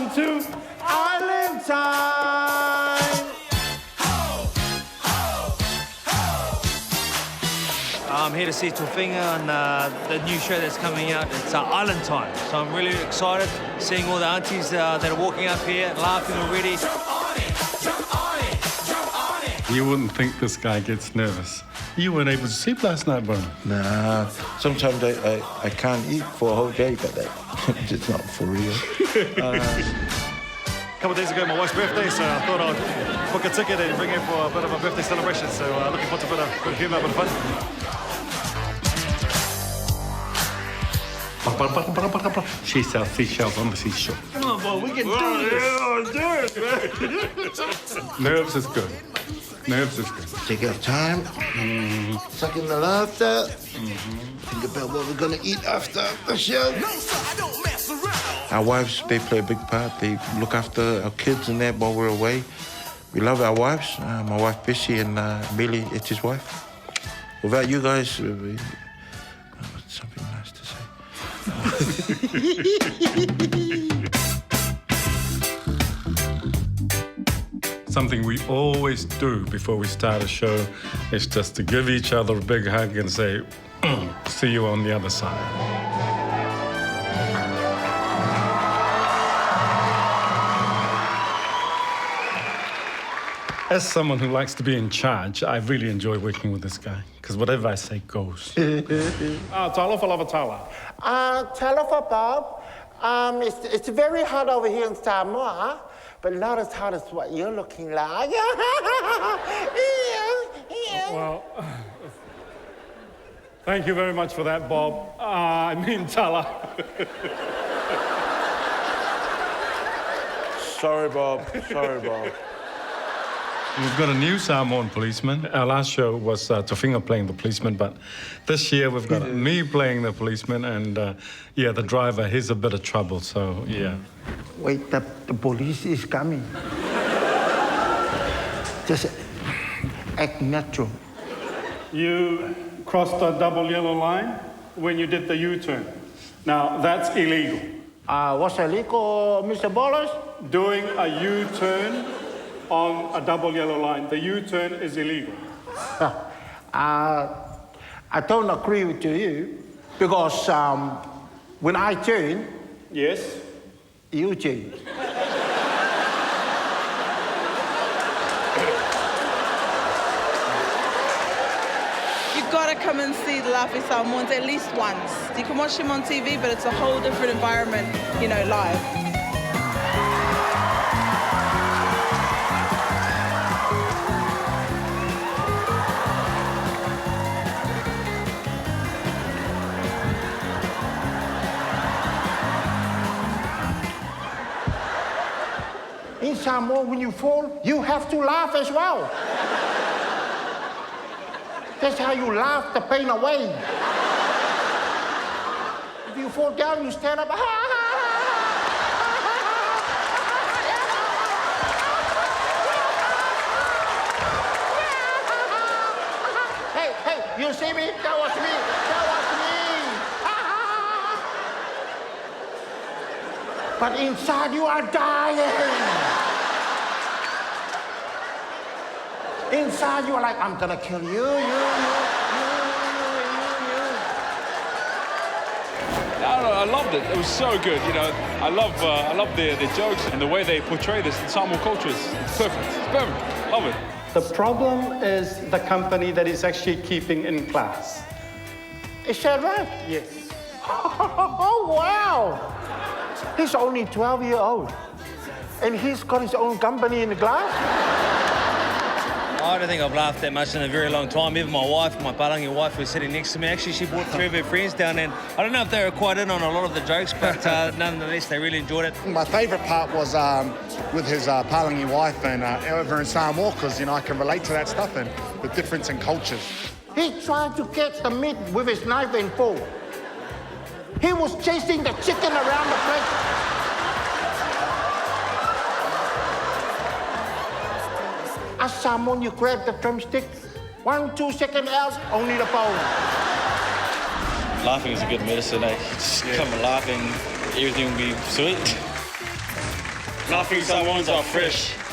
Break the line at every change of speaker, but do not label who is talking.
Welcome to Island Time!
I'm here to see Tofinga and the new show that's coming out. It's Island Time. So I'm really excited seeing all the aunties that are walking up here, laughing already.
Jump on it, jump on it, jump on it.
You wouldn't think this guy gets nervous. You weren't able to sleep last night, bro.
Nah, sometimes I can't eat for a whole day, but it's not for real.
A couple of days ago, my wife's birthday, so I thought I'd book a ticket and bring her for a bit of a birthday celebration. So looking forward to a bit of humour, a bit of fun.
She sells seashells on the seashore.
Come on, boy, we can do this. Yeah, do it, man.
Nerves is good. Nerves is good.
Take our time, suck in the laughter, think about what we're gonna eat after the show.
No, sir, I don't mess around.
Our wives, they play a big part. They look after our kids and that while we're away. We love our wives. My wife, Bissy, and Millie, it's his wife. Without you guys, something nice to say.
Something we always do before we start a show is just to give each other a big hug and say, see you on the other side. As someone who likes to be in charge, I really enjoy working with this guy, because whatever I say goes.
Talofa lava tala. Talofa, Bob. It's very hot over here in Samoa, but not as hot as what you're looking like.
Well, thank you very much for that, Bob. I mean, Tala.
Sorry, Bob. Sorry, Bob.
We've got a new Samoan policeman. Our last show was Tofinga playing the policeman, but this year we've got me playing the policeman, and yeah, the driver, he's a bit of trouble, so yeah.
Wait, the police is coming. Just act natural.
You crossed the double yellow line when you did the U-turn. Now, that's illegal.
What's illegal, Mr. Bolas?
Doing a U-turn on a double yellow line. The U-turn is illegal.
I don't agree with you because when I turn,
Yes?
you change.
You've got to come and see the Laughing Samoans at least once. You can watch them on TV, but it's a whole different environment, you know, live.
In Samoa, when you fall, you have to laugh as well. That's how you laugh the pain away. If you fall down, you stand up. Hey, you see me? That was me. That was me. But inside you are dying. Inside you are like, I'm gonna kill you.
I loved it. It was so good. You know, I love the jokes and the way they portray this in Samoan culture. It's perfect. It's perfect. Love it.
The problem is the company that is actually keeping in class.
Is that right?
Yes.
Oh, wow. He's only 12 years old. And he's got his own company in the glass?
I don't think I've laughed that much in a very long time. Even my wife, my palangi wife, was sitting next to me. Actually, she brought 3 of her friends down, and I don't know if they were quite in on a lot of the jokes, but nonetheless, they really enjoyed it.
My favourite part was with his palangi wife and over in Samoa, because, you know, I can relate to that stuff and the difference in cultures.
He tried to catch the meat with his knife and fork. He was chasing the chicken around the place. As Samoan, you grab the drumstick, 1, 2 seconds else, only the bone.
Laughing is a good medicine, eh? Just come and laugh and everything will be sweet. Laughing Samoans are fresh.